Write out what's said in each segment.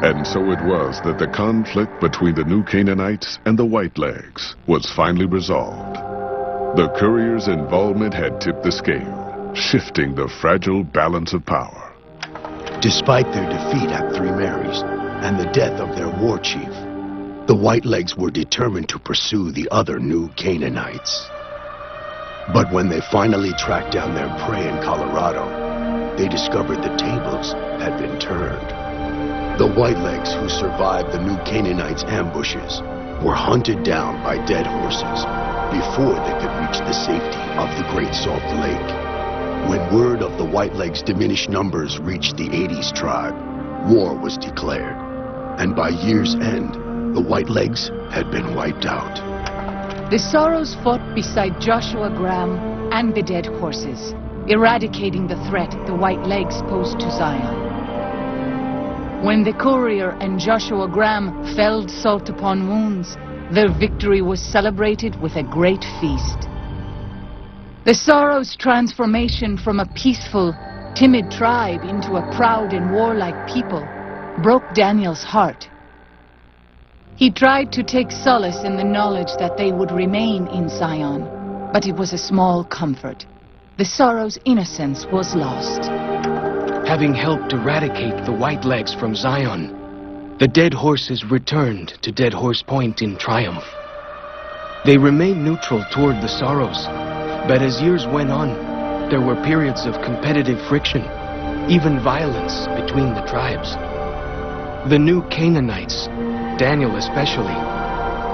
And so it was that the conflict between the New Canaanites and the Whitelegs was finally resolved. The courier's involvement had tipped the scale, shifting the fragile balance of power. Despite their defeat at Three Marys and the death of their war chief, the Whitelegs were determined to pursue the other New Canaanites. But when they finally tracked down their prey in Colorado, they discovered the tables had been turned. The Whitelegs who survived the New Canaanites' ambushes were hunted down by dead horses before they could reach the safety of the Great Salt Lake. When word of the Whitelegs' diminished numbers reached the 80s tribe, war was declared, and by year's end, the Whitelegs had been wiped out. The Sorrows fought beside Joshua Graham and the dead horses, eradicating the threat the Whitelegs posed to Zion. When the courier and Joshua Graham felled Salt upon Wounds, their victory was celebrated with a great feast. The Sorrows' transformation from a peaceful, timid tribe into a proud and warlike people broke Daniel's heart. He tried to take solace in the knowledge that they would remain in Zion, but it was a small comfort. The Sorrows' innocence was lost. Having helped eradicate the Whitelegs from Zion, the dead horses returned to Dead Horse Point in triumph. They remained neutral toward the Sorrows, but as years went on, there were periods of competitive friction, even violence between the tribes. The New Canaanites, Daniel especially,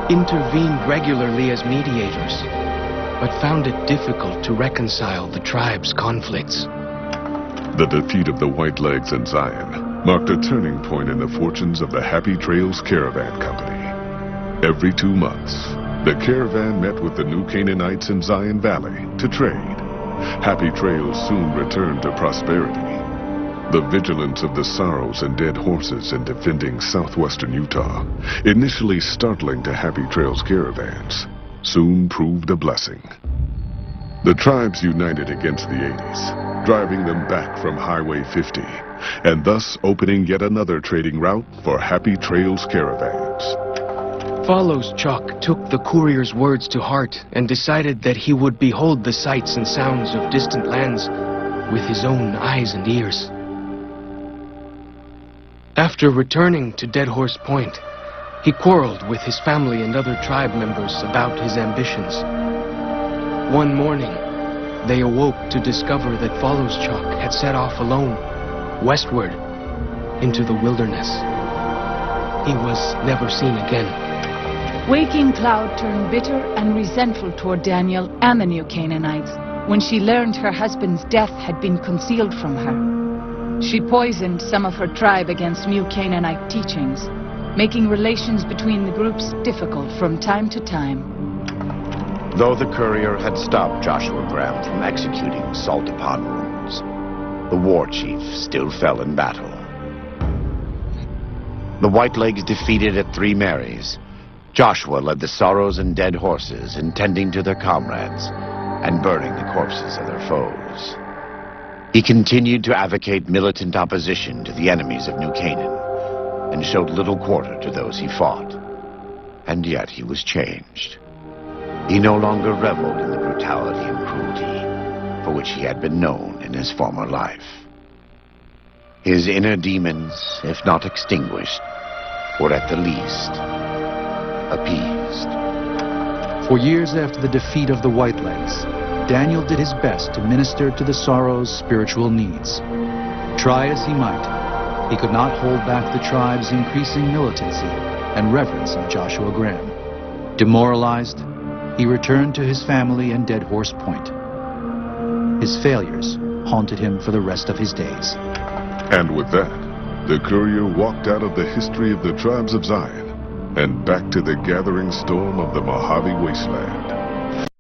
intervened regularly as mediators, but found it difficult to reconcile the tribe's conflicts. The defeat of the Whitelegs in Zion marked a turning point in the fortunes of the Happy Trails Caravan Company. Every 2 months, the caravan met with the New Canaanites in Zion Valley to trade. Happy Trails soon returned to prosperity. The vigilance of the Sorrows and dead horses in defending southwestern Utah, initially startling to Happy Trails caravans, soon proved a blessing. The tribes united against the 80s, driving them back from Highway 50, and thus opening yet another trading route for Happy Trails caravans. Follows Chuck took the courier's words to heart and decided that he would behold the sights and sounds of distant lands with his own eyes and ears. After returning to Dead Horse Point, he quarreled with his family and other tribe members about his ambitions. One morning, they awoke to discover that Follows Chuck had set off alone, westward, into the wilderness. He was never seen again. Waking Cloud turned bitter and resentful toward Daniel and the New Canaanites when she learned her husband's death had been concealed from her. She poisoned some of her tribe against New Canaanite teachings, making relations between the groups difficult from time to time. Though the courier had stopped Joshua Graham from executing Salt upon Wounds, the war chief still fell in battle. The Whitelegs defeated at Three Marys, Joshua led the Sorrows and dead horses in tending to their comrades and burning the corpses of their foes. He continued to advocate militant opposition to the enemies of New Canaan and showed little quarter to those he fought. And yet he was changed. He no longer reveled in the brutality and cruelty for which he had been known in his former life. His inner demons, if not extinguished, were at the least appeased. For years after the defeat of the Whitelegs, Daniel did his best to minister to the Sorrows' spiritual needs. Try as he might, he could not hold back the tribe's increasing militancy and reverence of Joshua Graham. Demoralized, he returned to his family in Dead Horse Point. His failures haunted him for the rest of his days. And with that, the courier walked out of the history of the tribes of Zion and back to the gathering storm of the Mojave Wasteland.